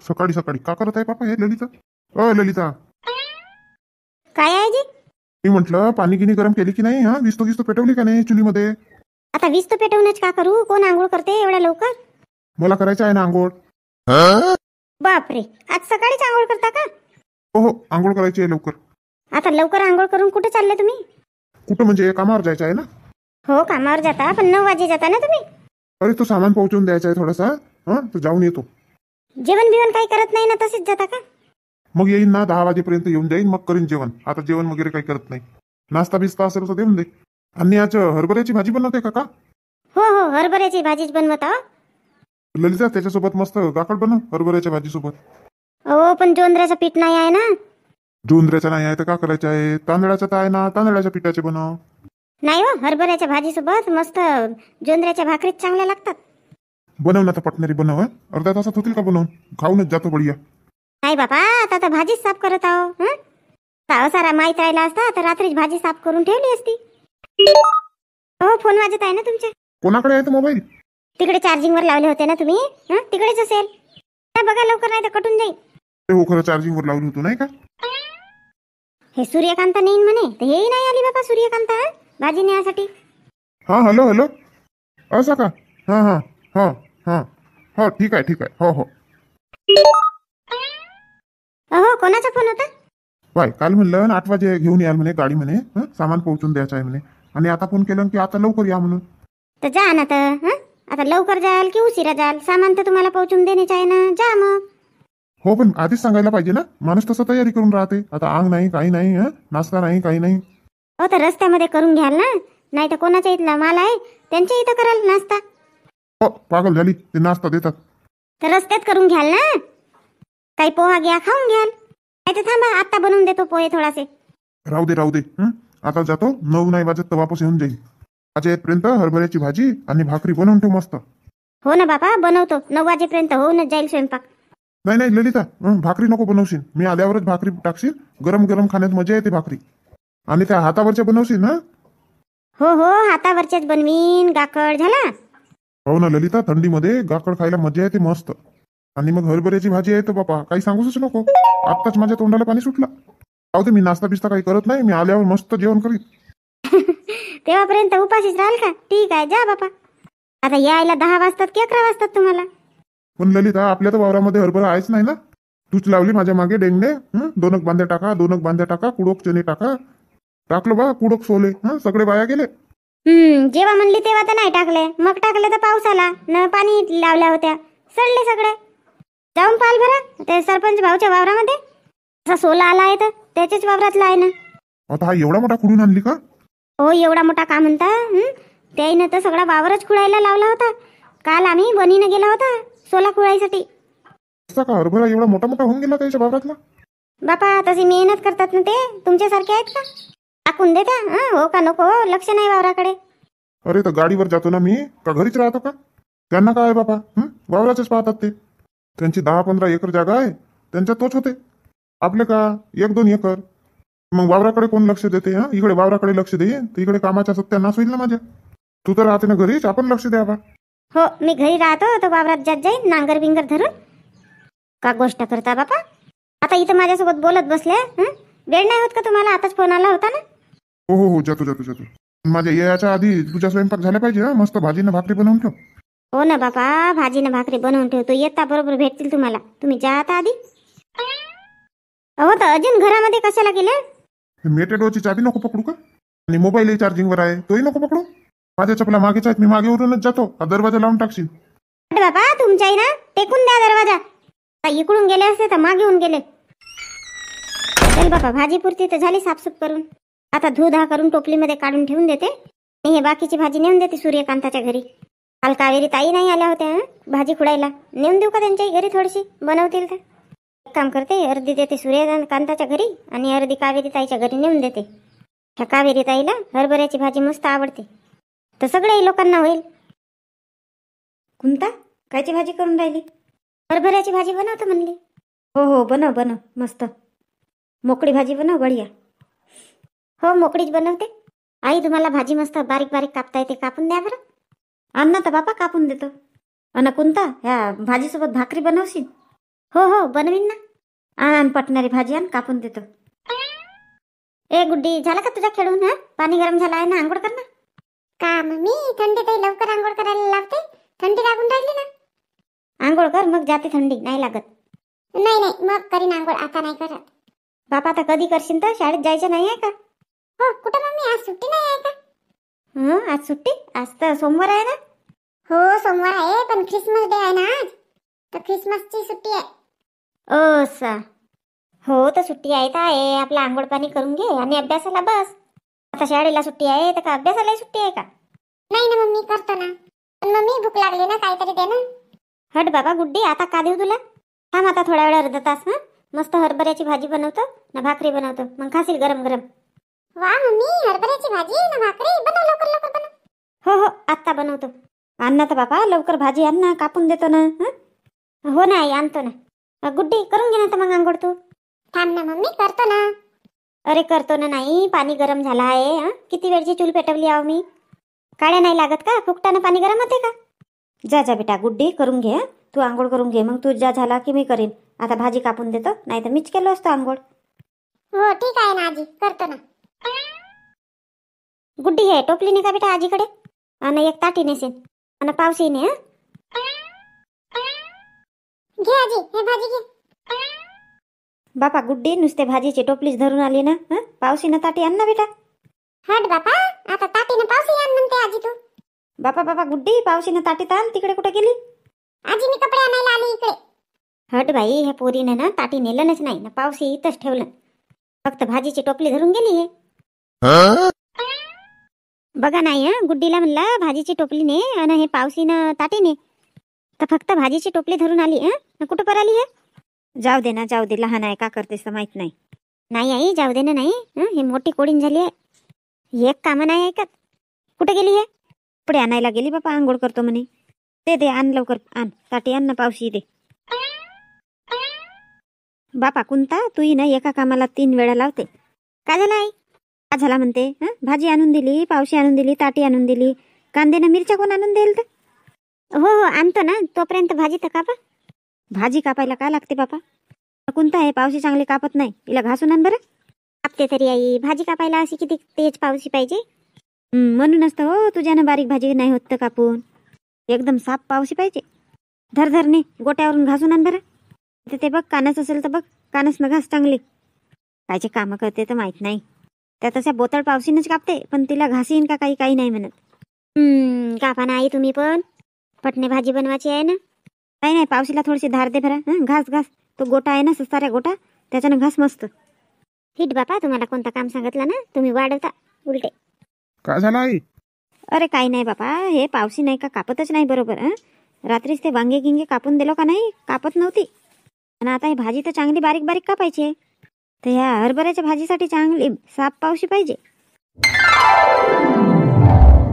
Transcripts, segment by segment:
सकाळी सकाळी का करत आहे पापा हे ललिता? ललिता, काय आहे जी? मी म्हटलं पाणी गिनी गरम केली की नाही? हा, विस्तो गिस्तो पेटवली का नाही चुलीमध्ये? आता वीज तर पेटवूनच का करू? कोण आंघोळ करते एवढ्या लवकर? मला करायचं आहे ना आंघोळ. बापरे, आज सकाळीच आंघोळ करता का? हो हो, आंघोळ करायची आहे लवकर. आता लवकर आंघोळ करून कुठे चालले तुम्ही? कुठं म्हणजे कामावर जायचं आहे ना. हो, कामावर जाता, पण 9 वाजे जाता ना तुम्ही? अरे तो सामान पोहोचवून द्यायचा आहे थोडासा. हा, तर जाऊन येतो. जेवण बिवण काही करत नाही ना, तसेच जाता का? मग येईन ना 10 वाजेपर्यंत येऊन जाईन, मग करीन जेवण. आता जेवण वगैरे काही करत नाही. नाश्ता बिस्ता असेल तर देऊन दे. आणि आज हरभऱ्याची भाजी बनवते का? हो हो, हरभऱ्याची भाजीच बनवता हो. ललिता, त्याच्यासोबत मस्त गाकड बनव हरभऱ्याच्या भाजीसोबत. हो, पण जोंधळ्याचं पीठ नाही आहे ना. जोंधळ्याचा नाही आहे तर का करायचं आहे? तांदळाचा तर आहे ना, तांदळाच्या पिठाचे बनव. नाही हो, हरभऱ्याच्या भाजीसोबत मस्त जोंधळ्याच्या भाकरीच चांगल्या लागतात. बनव ना तर पटणारी बनव. अर्ध्या तासात होतील का बनवून? खाऊनच जातो बढिया. नाही बाबा, आता तर भाजीच साफ करत आहो. सारा माहीत राहिला असता तर रात्रीच भाजी साफ करून ठेवली असती. हो, फोन वाजत आहे ना तुमच्या. कोणाकडे आहे तो मोबाईल? तिकडे चार्जिंगवर लावले होते ना तुम्ही. तिकडेच असेल. बघा लवकर, नाही तर कटून जाईल. हो, खरं चार्जिंगवर लावली होतो नाही का? हे सूर्यकांता नेईन म्हणे, तर हेही नाही आली बाबा सूर्यकांता भाजी नेण्यासाठी. हा, हॅलो हॅलो, असं का? हा हा हा हा हो, ठीक आहे ठीक आहे. हो हो. अहो, कोणाचा फोन होता? बाय, काल म्हणलं 8 वाजे घेऊन याल म्हणे गाडी म्हणे. सामान पोहोचून द्यायचं आहे म्हणे. आणि आता फोन केलं की आता लवकर या म्हणून. तर जा ना तर. आता लवकर जाल की उशिरा जाल, सामान तर तुम्हाला पोहोचून देण्याचं आहे ना. जा मग. हो, पण आधीच सांगायला पाहिजे ना. माणूस तसं तयारी करून राहते. आता आंग नाही, काही नाही, नाश्ता नाही, काही नाही. हो, तर रस्त्यामध्ये करून घ्याल ना. नाही तर कोणाच्या इथला माल आहे त्यांच्या इथं कराल नाश्ता. हो, पागल झाली, ते नाश्ता देतात. तर रस्त्यात करून घ्याल ना. काही पोहा घ्या, खाऊन घ्याल. नाही तर थांबा, आता बनवून देतो पोहे थोडासे. राहू दे राहू दे. आता जातो, 9 नाही वाजत तर वापस येऊन जाईल. आज येतपर्यंत हरभऱ्याची भाजी आणि भाकरी बनवून ठेव मस्त. हो ना बाबा, बनवतो. 9 वाजेपर्यंत होऊनच जाईल स्वयंपाक. नाही नाही ललिता, भाकरी नको बनवशील. मी आल्यावरच भाकरी टाकशील. गरम गरम खाण्यात मजा येते भाकरी. आणि त्या हातावरच्या बनवशील ना. हो हो, हातावरच्याच बनवीन. गाकड झाला. हो ना ललिता, थंडीमध्ये गाकड खायला मजा येते मस्त. आणि मग हरभऱ्याची भाजी आहे तर बापा काही सांगूच नको. आत्ताच माझ्या तोंडाला पाणी सुटलं. जाऊ दे, मी नाश्ता बिस्ता काही करत नाही. मी आल्यावर मस्त जेवण करीन. तेव्हापर्यंत उपाशीच राहाल का? ठीक आहे, जा बापा. आता यायला 10 वाजतात की 11 वाजतात तुम्हाला? पण ललिता, आपल्या तर वावरामध्ये हरभरा आहेच नाही ना. तूच लावली माझ्या मागे डेंगणे. 2 बांधे टाका, 2 बांधे टाका, कुडोक चणे टाका. टाकलं बा, कुडोक सोले. सगळे वाया गेले. जेव्हा म्हणली तेव्हा तर नाही टाकले. मग टाकले तर पाऊस आला न, पाणी लावल्या होत्या, सडले सगळे. जाऊन पाल बरं ते सरपंच भाऊच्या वावरामध्ये. असा सोला आला आहे तर त्याच्याच वावरातला आहे ना. आता हा एवढा मोठा खुडून आणली का? हो, एवढा मोठा का म्हणता? त्याईनं तर सगळा वावरच खुळायला लावला होता. काल आम्ही बनीनं गेला होता सोला खुळायसाठी. असा का हरभरा एवढा मोठा मोठा होऊन गेला त्याच्या वावरातला? बापा, तशी मेहनत करतात ना ते. तुमच्यासारखे आहेत का? टाकून देता. हो का नको? लक्ष नाही वावराकडे. अरे, तर गाडीवर जातो ना मी, का घरीच राहतो का? त्यांना काय आहे बापा, वावराचेच पाहतात ते. त्यांची 10-15 एकर जागा आहे, त्यांच्या तोच होते. आपले का 1-2 एकर. मग वावराकडे कोण लक्ष देते? इकडे वावराकडे लक्ष देईन तर इकडे कामाच्या सत्यानाश होईल ना माझ्या. तू तर राहते ना घरीच, आपण लक्ष द्यावा. हो, मी घरी राहतो तर वावरात जात जाईन नांगर बिंगर धरून. का गोष्ट करता बापा? आता इथं माझ्यासोबत बोलत बसले. वेळ नाही होत का तुम्हाला? आताच फोन आला होता ना. हो हो हो, जातो जातो जातो. माझ्या याच्या आधी तुझ्या स्वयंपाक झाला पाहिजे. मस्त भाजीनं भाकरी बनवून ठेव. हो ना बापा, भाजीनं भाकरी बनवून ठेवतो. येता बरोबर भेटतील तुम्हाला. तुम्ही जा आता आधी. हो, तर अजून घरामध्ये कशाला गेले? मेटेडोची चाबी नको पकडू का? आणि मोबाईलही चार्जिंगवर आहे, तोही नको पकडू. माझ्या चपला मागेच आहेत, मी मागे उरूनच जातो. दरवाजा लावून टाकशील. बाबा, तुमच्याही ना टेकून द्या दरवाजा. इकडून गेले असते तर मागे येऊन गेले. चल बाबा, भाजी पुरती तर झाली साफसूफ करून. आता धुधा करून टोपलीमध्ये काढून ठेवून देते. हे बाकीची भाजी नेऊन देते सूर्यकांताच्या घरी. काल कावेरी ताई नाही आल्या होत्या भाजी खुडायला. नेऊन देऊ का त्यांच्याही घरी? थोडीशी बनवतील तर. एक काम करते, अर्धी देते सूर्यकांताच्या घरी आणि अर्धी कावेरी ताईच्या घरी नेऊन देते. ह्या कावेरी ताईला हरभऱ्याची भाजी मस्त आवडते, तर सगळ्याही लोकांना होईल. कुंता, कायची भाजी करून राहिली? हरभऱ्याची भाजी बनवतो म्हणली. हो हो, बनव बनव मस्त. मोकळी भाजी बनव, बढिया. हो, मोकळीच बनवते. आई, तुम्हाला भाजी मस्त बारीक बारीक कापता येते, कापून द्या बरं. आण ना तर बापा, कापून देतो. अन कुंता, ह्या भाजीसोबत भाकरी बनवशील? हो हो बनवीन ना. आण पटणारी भाजी आण, कापून देतो. ए गुड्डी, झाला का तुझा खेळून? हा, पाणी गरम झालं आहे ना, आंघोळ कर ना. का मम्मी, थंडी ताई लवकर आंघोळ करायला लावते, थंडी लागून राहिली ना. आंघोळ कर, मग जाते थंडी, नाही लागत. नाही नाही, मग करीन आंघोळ, आता नाही करत. बापा आता कधी करशील तर? शाळेत जायचं नाही आहे का? हो, कुठं मम्मी, आज सुट्टी नाही आहे का? आज सुट्टी? आज तर सोमवार आहे ना. हो सोमवार आहे, पण ख्रिसमस डे आहे ना आज, तर ख्रिसमसची सुट्टी आहे. सा हो, तर सुट्टी आहे तर आहे, आपलं आंघोळ पाणी करून घे आणि अभ्यासाला बस. आता शाळेला सुट्टी आहे तर का अभ्यासाला सुट्टी आहे का? नाही ना मम्मी, करतो ना. पण मम्मी भूक लागली ना, काहीतरी दे ना. हट बाबा गुड्डी, आता का देऊ तुला? थांब आता थोड्या वेळ, अर्धा तास. मस्त हरभऱ्याची भाजी बनवतो ना, भाकरी बनवतो, मग खाशील गरम गरम. वा मम्मी, हरभऱ्याची भाजी ना भाकरी, बनव लवकर लवकर बनव. हो हो, आत्ता बनवतो. आण ना तर बापा, लवकर भाजी आण ना, कापून देतो ना. हो ना आई, आणतो ना. गुड्डी, करून घे ना तर मग आंघोळ तू. थांब ना मम्मी, करतो ना. अरे करतो ना, नाही पाणी गरम झालं आहे. किती वेळची चूल पेटवली आहो मी. काड्या नाही लागत का? फुकटानं पाणी गरम होते का? जा जा बेटा, गुड्डी करून घे. तू आंघोळ करून घे, मग तू जा झाला की मी करीन. आता भाजी कापून देतो, नाही तर मीच केलो असतो आंघोळ. हो ठीक आहे ना आजी, करतो ना. गुड्डी, हे टोपली नाही का बेटा आजीकडे? आणि एक ताटी नेसेन आणि पावशी ने. घे आजी, हे भाजी घे. बापा गुड्डी, नुसते भाजीची टोपलीच धरून आली ना. पावशीनं ताटी आण ना बेटा. हट बापा, आता ताटीने पावशी आण म्हणते आजी तू. बापा बापा गुड्डी, पावशीनं ताटीत आण, तिकडे कुठे गेली? आजी मी कपडे आणायला आली इकडे. हट बाई, ह्या पोरीने ना ताटी नेलंच नाही ना, पावशी इथंच ठेवलं, फक्त भाजीची टोपली धरून गेली हे. बघा नाही, गुड्डीला म्हणलं भाजीची टोपली ने आणि हे पावशीनं ताटी ने, तर फक्त भाजीची टोपली धरून आली. कुठं पर आली हे? जाऊ दे ना, जाऊ दे, लहान आहे, का करतेस तर माहित नाही. नाही आई, जाऊ दे ना. नाही, हे मोठी कोडीन झाली आहे, एक कामं नाही ऐकत. कुठे गेली हे? कपडे आणायला गेली बापा, आंघोळ करतो म्हणे. दे दे, आण लवकर, आण ताटी, आण ना पावशी दे. बापा कुंता, तू ना एका कामाला 3 वेळा लावते. काय झालं आई? का झाला म्हणते? भाजी आणून दिली, पावशी आणून दिली, ताटी आणून दिली, कांदे ना मिरच्या कोण आणून देईल तर? हो हो, आणतो ना, तोपर्यंत भाजी तर कापा. भाजी कापायला काय लागते बापा? कोणता आहे, पावशी चांगली कापत नाही, तिला घासून आण बरं. कापते तरी आई, भाजी कापायला अशी किती तेज पावशी पाहिजे. म्हणूनच तर हो, तुझ्यानं बारीक भाजी नाही होत तर कापून. एकदम साफ पावशी पाहिजे. धर धर ने, गोट्यावरून घासून आण बरं. ते बघ, कानच असेल तर बघ, कानच न घास चांगली. कायचे कामं करते तर माहित नाही. त्या तशा बोतळ पावशीनच कापते, पण तिला घासीन का काही काही नाही म्हणत. कापा ना आई तुम्ही पण, पटणे भाजी बनवायची आहे ना. नाही नाही, पावशीला थोडीशी धार दे बरं. घास घास, तो गोटा आहे ना, साऱ्या गोटा, त्याच्यानं घास मस्त. हिट बापा, तुम्हाला कोणतं काम सांगितलं ना, तुम्ही वाढवता उलटे. काय झालं आई? अरे काही नाही बापा, हे पावशी नाही का कापतच नाही बरोबर. रात्रीच ते वांगे गिंगे कापून दिलो का नाही, कापत नव्हती. आणि आता ही भाजी तर चांगली बारीक बारीक कापायची आहे. तर ह्या हरभऱ्याच्या भाजीसाठी चांगली साफ पावशी पाहिजे.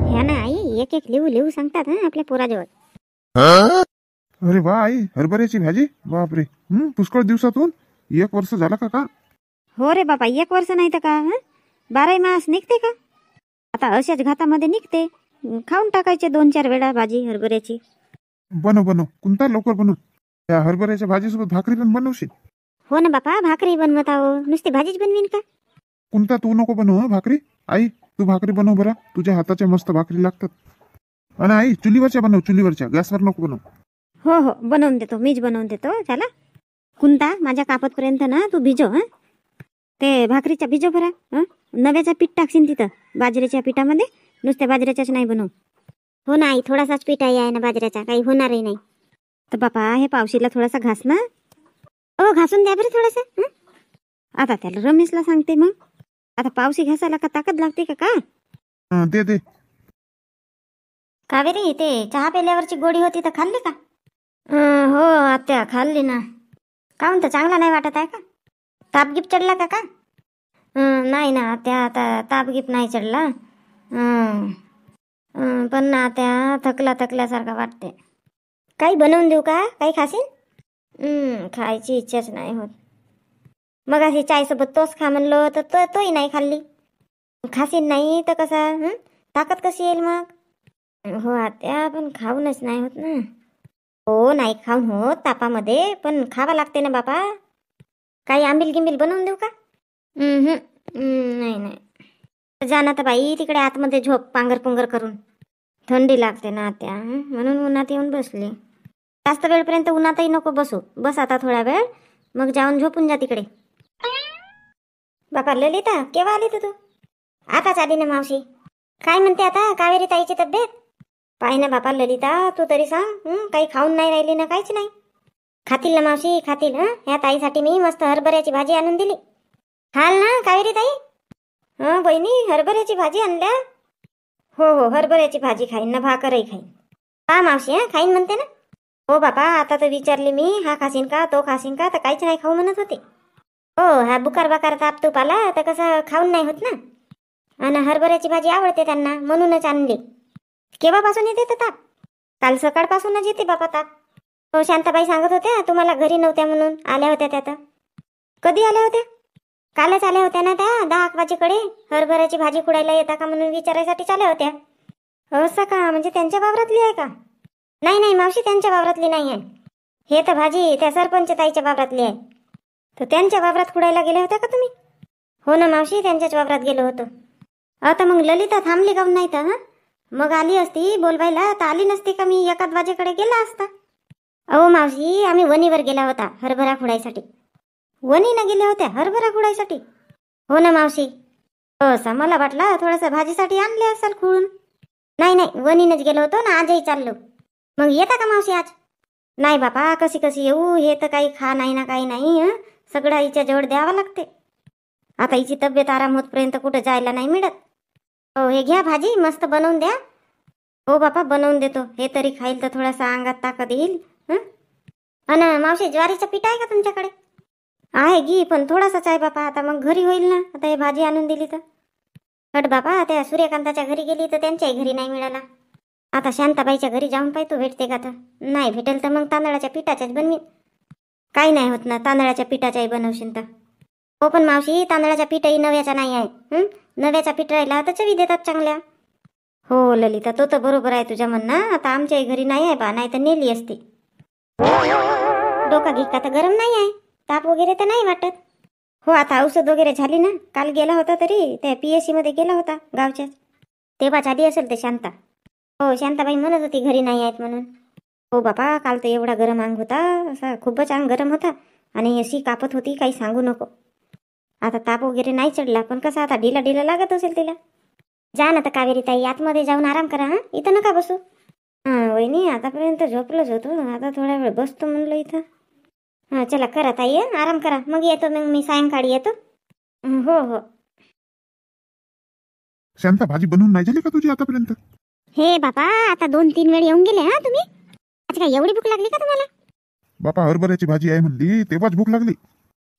ह्या ना आई, एक एक लिहू लिहू सांगतात आपल्या पोराजवळ. अरे वा आई, हरभऱ्याची भाजी, बापरे. पुष्कळ दिवसातून 1 वर्ष झाला का? हो रे बापा, 1 वर्ष नाही तर का, 12 मास निघते का? आता अशाच घातामध्ये निघते. खाऊन टाकायचे 2-4 वेळा भाजी हरभऱ्याची. बनव बनव, कोणता लवकर बनव. त्या हरभऱ्याच्या भाजीसोबत भाकरी पण बनवशील? हो ना बापा, भाकरी बनवत आहो, नुसती भाजीच बनवीन का? कोणता तू नको बनव भाकरी. आई तू भाकरी बनव बरं, तुझ्या हाताच्या मस्त भाकरी लागतात. आणि आई चुलीवरच्या बनव, चुलीवरच्या, गॅसवर नको बनव. हो हो, बनवून देतो, मीच बनवून देतो. झाला कुंता, माझ्या कापतपर्यंत ना तू भिजव. ते भाकरीच्या भिजव बरं. नव्याचा पीठ टाकशील तिथं, बाजरीच्या पिठामध्ये. नुसत्या बाजऱ्याच्याच नाही बनव. हो ना आई, थोडासाच पीठ आहे ना बाजऱ्याचा, काही होणारही नाही. तर बापा, हे पावशीला थोडासा घास ना. हो, घासून द्या बरं थोडंसं. आता त्याला रमेशला सांगते मग. आता पावशी घासायला का ताकद लागते का? दे दे. कावेरी, ते चहा पेल्यावरची गोळी होती तर खाल्ली का? हो आत्या, खाल्ली ना. काहून तर चांगला नाही वाटत आहे का? ताप गिप चढला का? नाही ना आत्या, आता ताप गिप नाही चढला. पण ना आत्या, थकल्यासारखं वाटते. काही बनवून देऊ का? काही खाशील? खायची इच्छाच नाही होत. मग अशी चायसोबत तोच खा म्हणलो तर तोही नाही खाल्ली. खाशील नाही तर कसा ताकद कशी येईल मग? हो आत्या, पण खाऊनच नाही होत ना. हो नाही खाऊन हो तापामध्ये, पण खावा लागते ना बापा. काही आंबील गिंबील बनवून देऊ का? नाही नाही, जा ना तर बाई तिकडे आतमध्ये झोप पांगर पुंगर करून. थंडी लागते ना त्या, म्हणून उन्हात येऊन बसली. जास्त वेळपर्यंत उन्हातही नको बसू, बस आता थोडा वेळ, मग जाऊन झोपून जा तिकडे. बापा ललिता केव्हा आली तू? आताच आली ना मावशी. काय म्हणते आता कावेरी ताईची तब्येत? पाय ना बापा ललिता, तू तरी सांग. काही खाऊन नाही राहिली ना, काहीच नाही. खातील ना मावशी, खातील. ह्या ताईसाठी मी मस्त हरभऱ्याची भाजी आणून दिली. खाल ना कावेरी ताई? बहिणी हरभऱ्याची भाजी आणल्या? हो हरभऱ्याची भाजी खाईन ना, भाकरही खाईन. हा मावशी खाईन म्हणते ना. हो बापा, आता तर विचारले मी, हा खासीन का तो खासीन का, तर काहीच नाही खाऊ म्हणत होते. हो, हा बुकार बाकार ताप तूप आला तर कसं खाऊन नाही होत ना. आणि हरभऱ्याची भाजी आवडते त्यांना, म्हणूनच आणली. केव्हापासून येते तर ताप? काल सकाळपासूनच येते बापा ताप. हो, शांताबाई सांगत होत्या तुम्हाला घरी नव्हत्या म्हणून, आल्या होत्या त्या. तर कधी आल्या होत्या? कालच आल्या होत्या ना त्या 10 वाजेकडे. हरभऱ्याची भाजी खुडायला येता का म्हणून विचारायसाठी आल्या होत्या. असं का? म्हणजे त्यांच्या वावरातली आहे का? नाही नाही मावशी, त्यांच्या वावरातली नाही आहे. हे तर भाजी त्या सरपंच ताईच्या वावरातली आहे. तर त्यांच्या वावरात खुडायला गेल्या होत्या का तुम्ही? हो ना मावशी, त्यांच्याच वावरात गेलो होतो. आता मग ललिता थांबली काऊन नाही तर? मग आली असती बोलवायला, तर आली नसती का? मी 1 वाजेकडे गेला असता. अहो मावशी, आम्ही वणीवर गेला होता हरभरा खुडायसाठी. वणीनं गेल्या होत्या हरभरा खुडायसाठी? हो ना मावशी. असं मला वाटलं थोडंसं भाजीसाठी आणले असाल खुडून. नाही नाही, वणीनंच गेलो होतो ना, आजही चाललो. मग येता का मावशी आज? नाही बापा, कशी कशी येऊ, हे तर काही खा नाही ना, काही नाही. सगळं आईच्या जवळ द्यावं लागते. आता हिची तब्येत आराम होतपर्यंत कुठं जायला नाही मिळत. हो, हे घ्या भाजी, मस्त बनवून द्या. हो बापा, बनवून देतो. हे तरी खाईल तर थोडासा अंगात ताकद येईल. अन मावशी, ज्वारीचं पीठ आहे का तुमच्याकडे? आहे घी, पण थोडासाच आहे बापा. आता मग घरी होईल ना, आता हे भाजी आणून दिली तर. हट बापा, त्या सूर्यकांताच्या घरी गेली तर त्यांच्याही घरी नाही मिळाला. आता शांताबाईच्या घरी जाऊन पाहतो भेटते का. तर नाही भेटेल तर मग तांदळाच्या पिठाच्याच बनवीन. काही नाही होत ना, तांदळाच्या पिठाच्याही बनवशील तर. हो पण मावशी, तांदळाच्या पीठही नव्याचा नाही आहे. नव्याचा पीठ राहिला तर चवी देतात चांगल्या. हो ललिता, तो तर बरोबर आहे तुझ्या म्हणणं. आता आमच्याही घरी नाही आहे बा, नाही तर नेली असती. डोका गिक्का तर गरम नाही आहे, ताप वगैरे तर नाही वाटत. हो, आता औषध वगैरे झाली ना. काल गेला होता तरी त्या PSC मध्ये गेला होता गावच्याच, तेव्हाच आली असेल ते शांता. हो, शांताबाई म्हणत होती घरी नाही आहेत म्हणून. हो बापा, काल तर एवढा गरम अंग होता, असा खूपच अंग गरम होता. आणि अशी कापत होती, काही सांगू नको. आता ताप वगैरे नाही चढला, पण कसं आता ढिला ढिला लागत असेल तिला. जा ना तर कावेरी ताई, आतमध्ये जाऊन आराम करा. इथं नका बसू. वहिनी, आतापर्यंत झोपलोच होतो, आता थोडा वेळ बसतो म्हणलं इथं. चला करा ताई, आराम करा. मग येतो, मग मी सायंकाळी येतो. हो. शांता, भाजी बनवून नाही झाली का तुझी आतापर्यंत? हे बापा, आता 2-3 वेळ येऊन गेले तुम्ही. अच्छा, काय एवढी भूक लागली का तुम्हाला? बापा, हरभऱ्याची भाजी आहे म्हणली तेव्हाच भूक लागली.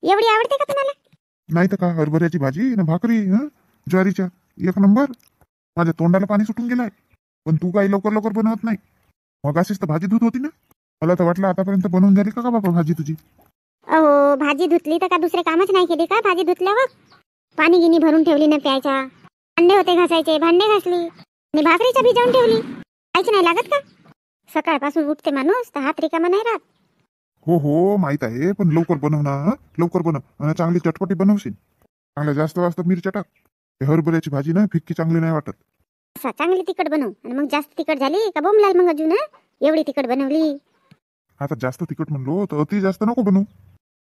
एवढी आवडते का तुम्हाला? नाही तर का, हरभऱ्याची भाजी ना भाकरी ज्वारीच्या, 1 नंबर. माझ्या तोंडाला पाणी सुटून गेलाय. पण तू काही लवकर लवकर बनवत नाही. मग अशीच तर भाजी धुत होती ना. मला तर वाटलं आतापर्यंत बनवून झाली का बाबा भाजी तुझी. अहो, भाजी धुतली तर का दुसरे कामच नाही केले का? भाजी धुतल्यावर पाणी गिनी भरून ठेवली ना प्यायच्या. भांडे होते घासायचे, भांडे घासली आणि भाकरीच्या भिजवून ठेवली. काहीच नाही लागत का? सकाळपासून उठते माणूस तर हात रिकामा नाही राहत. हो माहित आहे, पण लवकर बनव ना. लवकर बनव आणि चांगली चटपटी बनवशील. चांगल्या जास्त मिरच्या टाक. हरभऱ्याची भाजी ना फिक्की चांगली नाही वाटत. असा चांगली तिखट बनव. आणि मग जास्त तिखट झाली का बोंबलाल मग अजून. एवढी तिखट बनवली. आता जास्त तिखट म्हणलो तर अति जास्त नको बनवू.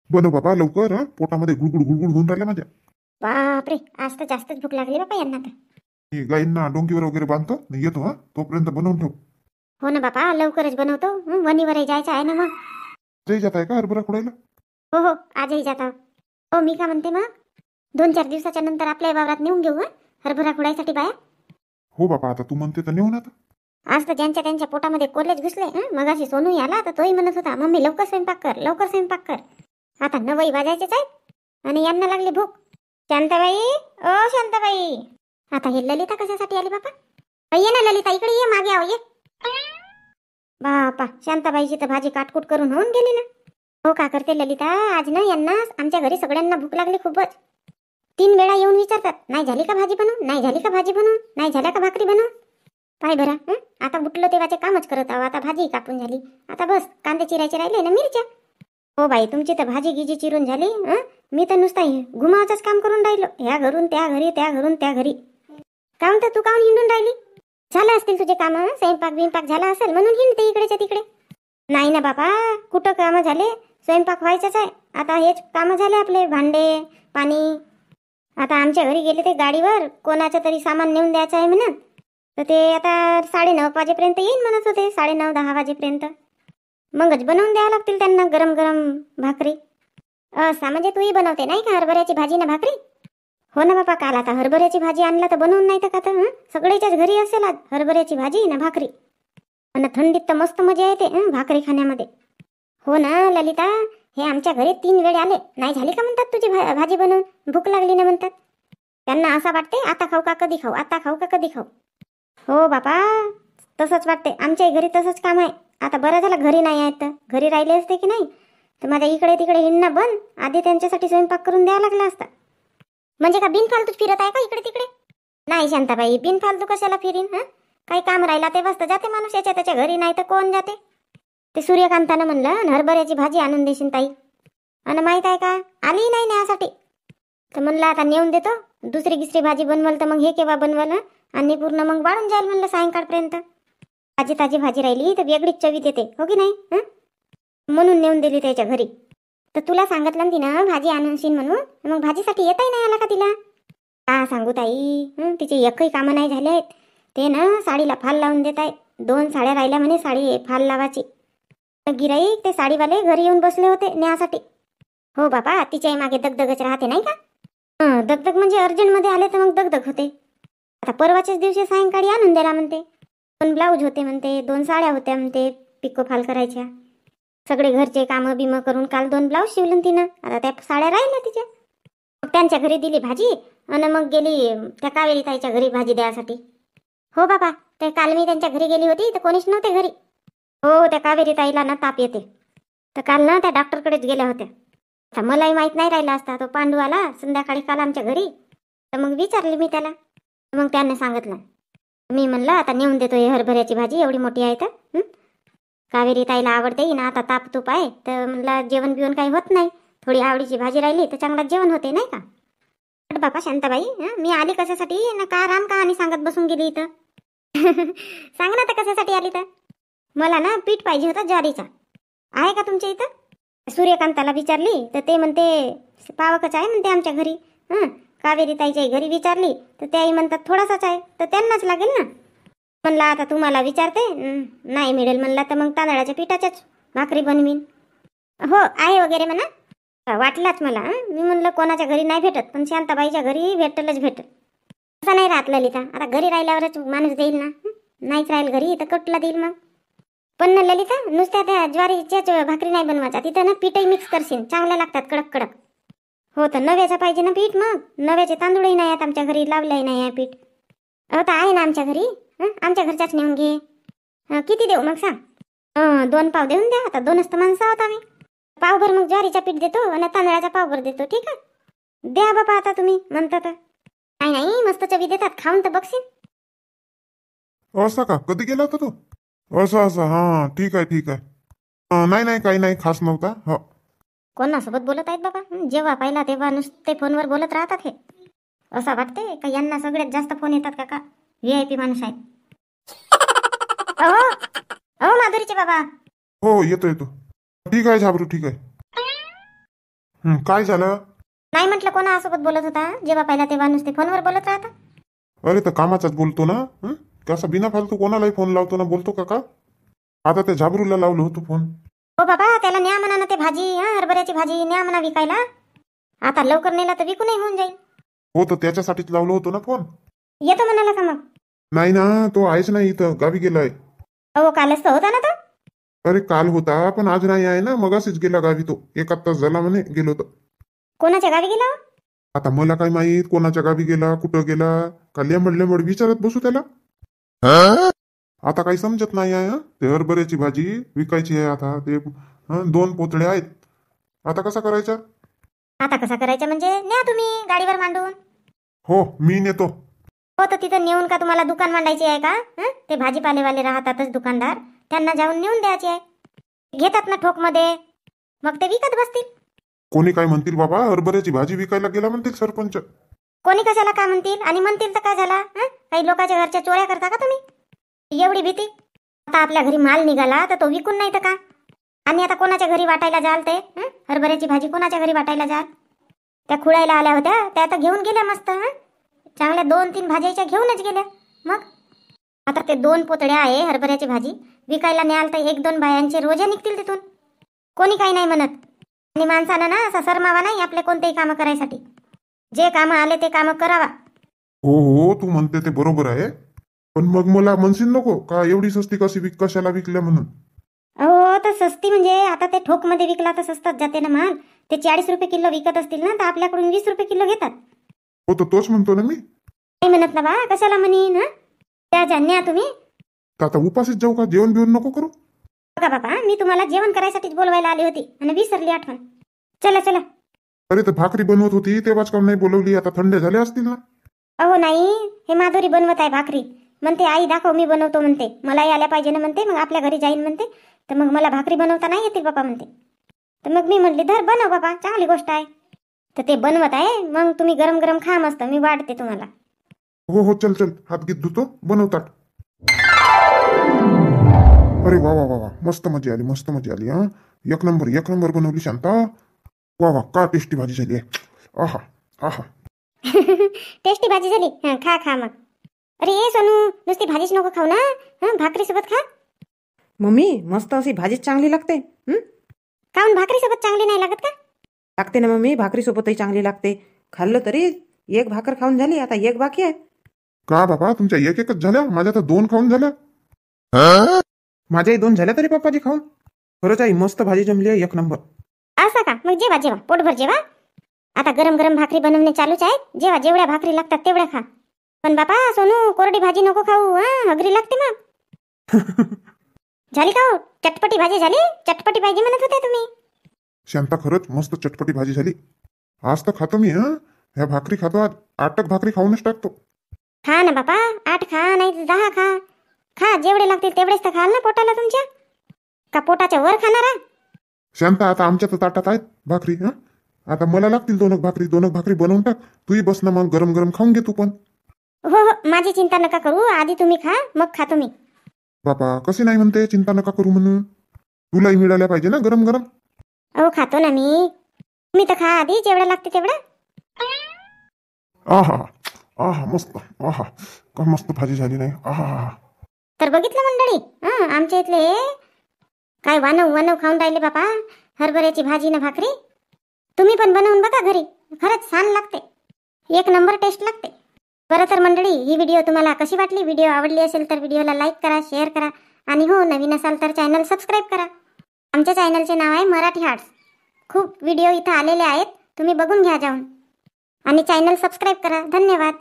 बनव बाबा लवकर. पोटामध्ये गुडगुड गुडगुड होऊन राहिल्या माझ्या. बापरे, आज तर जास्तच भूक लागली बापा यांना तर. मी गाईंना डोंगीवर वगैरे बांधतो, येतो. तोपर्यंत बनवून ठेव. हो ना बापा, लवकरच बनवतो. वणीवरही जायचं आहे ना मग. जय जात आहे का हरभरा खोडायला? हो, आजही जाता. हो, मी का म्हणते मग 2-4 दिवसाच्या नंतर आपल्या वावरात नेऊन घेऊ हरभरा खुडायसाठी बाया. हो बापा, आता तू म्हणते तर नेऊन आता. आज तर ज्यांच्या त्यांच्या पोटामध्ये कोल्हेच घुसले. मग अशी सोनू आला तर तोही म्हणत होता, मम्मी लवकर स्वयंपाक कर, लवकर स्वयंपाक कर. आता 9 वाजायचेच आहेत आणि यांना लागली भूक. शांताबाई, ओ शांताबाई. आता हे ललिता कशासाठी आली बापा? ये ना ललिता, इकडे ये, मागे आव, ये. बापा, शांताबाईची तर भाजी काटकूट करून होऊन गेली ना. हो, का करते ललिता, आज ना यांना आमच्या घरी सगळ्यांना भूक लागली खूपच. 3 वेळा येऊन विचारतात, नाही झाली का भाजी बनवून, नाही झाली का भाजी बनवून, नाही झाल्या का भाकरी बनवून. पाय बरं आता उठलो तेव्हाचे कामच करत आहो. आता भाजी कापून झाली. आता बस कांदे चिरायचे राहिले ना मिरच्या. हो बाई तुमची तर भाजी गिजी चिरून झाली. मी तर नुसता घुमावाचंच काम करून राहिलो. ह्या घरून त्या घरी, त्या घरून त्या घरी. काहून तर तू काहून हिंडून राहिली? झालं असतील तुझे कामं. स्वयंपाक बिंपाक झाला असेल म्हणून हिंडते इकडेच्या तिकडे. नाही ना बाबा, कुठं कामं झाले? स्वयंपाक व्हायचंच आहे. आता हेच कामं झाले आपले, भांडे पाणी. आता आमच्या घरी गेले ते गाडीवर कोणाचं तरी सामान नेऊन द्यायचं आहे म्हणत. तर ते आता 9:30 वाजेपर्यंत येईन म्हणत होते. 9:30-10 वाजेपर्यंत. मगच बनवून द्यावं लागतील त्यांना गरम गरम भाकरी. असा म्हणजे तूही बनवते नाही का हरभऱ्याची भाजी ना भाकरी? हो ना बापा, काल आता हरभऱ्याची भाजी आणला तर बनवून नाही तर का तर सगळ्याच्याच घरी असेल आज हरभऱ्याची भाजी ना भाकरी. आणि थंडीत तर मस्त मजा येते भाकरी खाण्यामध्ये. हो ना ललिता, हे आमच्या घरी 3 वेळ आले. नाही झाली का म्हणतात तुझी भाजी बनवून? भूक लागली ना म्हणतात. त्यांना असं वाटते आता खाऊ का कधी खाऊ, आता खाऊ का कधी खाऊ. हो बापा तसंच वाटते. आमच्याही घरी तसंच काम आहे. आता बरं झालं घरी नाही आहेत. तर घरी राहिले असते की नाही तर माझ्या इकडे तिकडे हिंडणं बंद. आधी त्यांच्यासाठी स्वयंपाक करून द्यावा लागला असता. म्हणजे का बिनफालतूच फिरत आहे का इकडे तिकडे? नाही शांताबाई, बिनफालतू कशाला फिरीन? काही काम राहिला तेव्हाच तर जाते माणूस याच्या त्याच्या घरी. नाही तर कोण जाते? ते सूर्यकांतानं म्हणलं हरभऱ्याची भाजी आणून देशील ताई. आणि माहीत आहे का आली नाही न्यासाठी. तर म्हणलं आता नेऊन देतो. दुसरी गिसरी भाजी बनवल तर मग हे केव्हा बनवल आणि पूर्ण मग वाळून जाईल म्हणलं सायंकाळपर्यंत. ताजी ताजी भाजी राहिली तर वेगळीच चवीत येते हो की नाही? म्हणून नेऊन दिली त्याच्या घरी. तर तुला सांगितलं ना तिनं भाजी आणशील म्हणून, मग भाजीसाठी येताही नाही आला का तिला? का सांगू ताई, तिचे एकही कामं नाही झाले आहेत. ते ना साडीला फाल लावून देत आहे. 2 साड्या राहिल्या म्हणे साडी फाल लावायची. गिराईक ते साडीवाले घरी येऊन बसले होते न्यासाठी. हो बाबा, तिच्याही मागे दगदगच राहते नाही का? दगदग म्हणजे अर्जंटमध्ये आले तर मग दगदग होते. आता परवाच्याच दिवशी सायंकाळी आणून द्यायला म्हणते. 2 ब्लाऊज होते म्हणते, 2 साड्या होत्या म्हणते पिको फाल करायच्या. सगळे घरचे कामं बिमं करून काल 2 ब्लाऊज शिवलं तिनं. आता त्या साड्या राहिल्या तिच्या. मग त्यांच्या घरी दिली भाजी आणि मग गेली त्या कावेरी ताईच्या घरी भाजी द्यायसाठी. हो बाबा, ते काल मी त्यांच्या घरी गेली होती तर कोणीच नव्हते घरी. हो, त्या कावेरी ताईला ना ताप येते. तर काल ना त्या डॉक्टरकडेच गेल्या होत्या. आता मलाही माहीत नाही राहिला असता. तो पांडू आला संध्याकाळी काल आमच्या घरी. तर मग विचारली मी त्याला. मग त्याने सांगितलं. मी म्हणलं आता नेऊन देतो हे हरभऱ्याची भाजी एवढी मोठी आहे तर. कावेरी ताईला आवडते ना. आता ताप तूप आहे तर म्हणलं जेवण बिवण काही होत नाही. थोडी आवडीची भाजी राहिली तर चांगलं जेवण होते नाही का? बापा शांताबाई, मी आली कशासाठी ना का राम कहाणी सांगत बसून गेली इथं. सांग ना तर कशासाठी आली तर? मला ना पीठ पाहिजे होता ज्वारीचा. आहे का तुमच्या इथं? सूर्यकांताला विचारली तर ते म्हणते पावकच आहे म्हणते आमच्या घरी. कावेरी ताईच्या घरी विचारली तर त्याही म्हणतात थोडासाच आहे. तर त्यांनाच लागेल ना. म्हणलं आता तुम्हाला विचारते. नाही मिळेल म्हणला तर मग तांदळाच्या पिठाच्याच भाकरी बनवीन. हो आहे वगैरे म्हणा. वाटलाच मला. मी म्हणलं कोणाच्या घरी नाही भेटत पण शांताबाईच्या घरी भेटलच भेटल. असं नाही राहत ललिता. आता घरी राहिल्यावरच माणूस देईल ना. नाहीच राहील घरी तर कटला देईल मग. पण ना ललिता, नुसत्या त्या ज्वारीच्याच भाकरी नाही बनवायचा. तिथं ना पीठही मिक्स करशील. चांगल्या लागतात कडक कडक. हो तर नव्याचा पाहिजे ना पीठ. मग नव्याचे तांदूळही नाही आहेत आमच्या घरी. लावलंही नाही आहे पीठ. तर आहे ना आमच्या घरी. आमच्या घरच्याच नेऊन घे. किती देऊ मग सांग? 2 पाव देऊन द्या. आता 2च तर माणसं आहोत आम्ही. पावभर मग ज्वारीचा पीठ देतो आणि तांदळाचा पावभर देतो. ठीक आहे द्या बापा आता तुम्ही म्हणता तर. नाही नाही मस्त चवी देतात. खाऊन तर बघशील. असं का? कधी गेला होता तू? असं हा ठीक आहे ठीक आहे. नाही काही नाही खास नव्हता. हो. कोणासोबत बोलत आहेत बाबा? जेव्हा पाहिला तेव्हा नुसते फोनवर बोलत राहतात हे. असं वाटते का यांना सगळ्यात जास्त फोन येतात का? VIP माणूस आहेत. अहो माधुरीचे बाबा. हो येतो. ठीक आहे झाबरू ठीक आहे. काय झालं? नाही म्हटलं कोणासोबत बोलत होता? जेव्हा पाहिला तेव्हा नुसते फोनवर बोलत राहता. अरे तर कामाचाच बोलतो ना. कसं बिना फालतू कोणालाही फोन लावतो ना बोलतो का? आता त्या झाबरूला लावलो होतो फोन. हो बाबा, त्याला न्या म्हणा ना ते भाजी. हरभऱ्याची भाजी न्या म्हणा विकायला. आता लवकर नेला तर विकूनही होऊन जाईल. हो तर त्याच्यासाठीच लावलो होतो ना फोन. येतो म्हणाला का मग? नाही ना, तो आहेच नाही इथं, गावी गेलाय. अहो कालच तर होता ना तो. अरे काल होता पण आज नाही आहे ना. मगाशीच गेला गावी तो. 1 तास झाला म्हणे गेलो तर. कोणाच्या गावी गेला? आता मला काय माहित कोणाच्या गावी गेला, कुठं गेला. का लेंबड विचारत बसू त्याला. आता काही समजत नाही आहे. ते हरभऱ्याची भाजी विकायची आहे आता. ते 2 पोतळे आहेत. आता कसा करायचा? आता कसा करायचा म्हणजे न्या तुम्ही गाडीवर मांडून. हो मी नेतो. हो तर तिथं नेऊन का तुम्हाला दुकान मांडायची आहे का? हं? ते भाजीपालेवाले राहतातच दुकानदार, त्यांना जाऊन नेऊन द्यायची आहे. घेतात ना ठोकमध्ये, मग ते विकत बसतील. कोणी काय म्हणतील बाबा, हरभऱ्याची भाजी विकायला गेला म्हणतील सरपंच. कोणी कशाला का म्हणतील, आणि म्हणतील तर काय झाला? हं? काही लोकांच्या घरच्या चोऱ्या करता का तुम्ही? एवढी भीती? आता आपल्या घरी माल निघाला तर तो विकून नाही तर का? आणि आता कोणाच्या घरी वाटायला जाल ते? हं? हरभऱ्याची भाजी कोणाच्या घरी वाटायला जाल? त्या खुळायला आल्या होत्या, त्या आता घेऊन गेल्या मस्त. हं? चांगल्या 2-3 भाज्याच्या घेऊनच गेल्या. मग आता ते 2 पोतड्या आहे हरभऱ्याची भाजी विकायला न्याल तर 1-2 बायांचे रोजे निघतील तिथून. कोणी काही नाही म्हणत. आणि माणसानं ना असा सरमावा नाही आपले कोणतेही कामं करायसाठी. जे कामं आले ते कामं करावा. हो हो, तू म्हणते ते बरोबर आहे, पण मग मला म्हणशील नको का एवढी स्वस्ती कशाला विकल्या म्हणून? अहो तर सस्ती म्हणजे आता ते ठोकमध्ये विकला तर स्वस्तात जाते ना माल. ते 40 रुपये किलो विकत असतील ना, तर आपल्याकडून 20 रुपये किलो घेतात. हो तर तोच म्हणतो ना मी. नाही म्हणत ना बा, कशाला म्हणीन? हं? त्या जाण्या तुम्ही. तर आता उपाशीच जाऊ का? जेवण बिवण नको करू? बघा बाबा, मी तुम्हाला जेवण करायसाठीच बोलवायला आली होती आणि विसरली आठवण. चला चला. अरे तर भाकरी बनवत होती तेव्हाच का नाही बोलवली? आता थंड झाले असतील ना. अहो नाही, हे माधुरी बनवत आहे भाकरी. म्हणते आई दाखव मी बनवतो म्हणते, मलाही आल्या पाहिजे ना म्हणते, मग आपल्या घरी जाईन म्हणते. तर मग मला भाकरी बनवता नाही येतील बाबा म्हणते. तर मग मी म्हटली धर बनव बाबा, चांगली गोष्ट आहे. तर ते बनवत आहे, मग तुम्ही गरम गरम खा मस्त, मी वाढते तुम्हाला. हो हो, चल चल, हात गीत धुतो, बनवतात. अरे वा वा वा वा, मस्त मजा आली, मस्त मजा आली. हा, एक नंबर बनवली शांता. वा वा, का टेस्टी भाजी झाली आहे. आहा आहा. टेस्टी भाजी झाली. हां खा खा मग. अरे ए सोनू, नुसती भाजीच नको खाऊ ना, हां भाकरी सोबत खा. मम्मी मस्त अशी भाजीच चांगली लागते. काऊन भाकरी सोबत चांगली नाही लागत का? लागते ना मम्मी, भाकरी सोबतही चांगली लागते. खाल्लं तरी एक भाकर खाऊन झाली, आता एक बाकी आहे. का बाबा, तुमच्या एकच झाल्या, माझ्या तर 2 खाऊन झाल्या. माझ्याही 2 झाल्या तरी पप्पाजी खाऊन. खरंच आई मस्त भाजी जमली आहे, एक नंबर. असं का? मग जेवा जेवा, पोटभर जेवा. आता गरम गरम भाकरी बनवणे चालूच आहे. जेवा, जेवढ्या भाकरी लागतात तेवढ्या खा. पण बापा सोनू, कोरडी भाजी नको खाऊ, हां हगरी लागते मग. झाली का हो? चटपटी भाजी झाली? चटपटी पाहिजे म्हणत होते तुम्ही. शांता खरंच मस्त चटपटी भाजी झाली. आज तर खातो मी. ह्या भाकरी खातो आज. 8 भाकरी खाऊनच टाकतो. खा ना बापा, 8 खा नाही 10 खा. खा, जेवढे लागतील तेवढेच तर खाल ना पोटाला तुमच्या. का पोटाच्या वर खाणारा? शांता, आता आमच्या तर ताटात आहेत भाकरी. आता मला लागतील 2 भाकरी बनवून टाक. तूही बस ना, मग गरम गरम खाऊन घे तू पण. हो हो, माझी चिंता नका करू, आधी तुम्ही खा मग खातो मी. बापा कशी नाही म्हणते, चिंता नका करू म्हणून. तुलाही मिळाल्या पाहिजे ना गरम गरम. अहो खातो ना मी. तुम्ही तर खा आधी, जेवढं लागते तेवढं. आहा आहा, मस्त. आहा, का मस्त भाजी झाली नाही. आहा. तर बघितलं मंडळी, आमच्या इथले काय वानव खाऊन राहिले बापा, हरभऱ्याची भाजी ना भाकरी. तुम्ही पण बनवून बघा घरी, खरंच छान लागते, 1 नंबर टेस्ट लागते. बरं तर मंडळी, ही व्हिडिओ तुम्हाला कशी वाटली? व्हिडिओ आवडली असेल तर व्हिडिओला लाईक करा, शेअर करा, आणि हो नवीन असाल तर चॅनल सबस्क्राईब करा. आमच्या चॅनलचे नाव आहे मराठी हार्ट्स. खूप व्हिडिओ इथं आलेले आहेत, तुम्ही बघून घ्या जाऊन, आणि चॅनल सबस्क्राईब करा. धन्यवाद.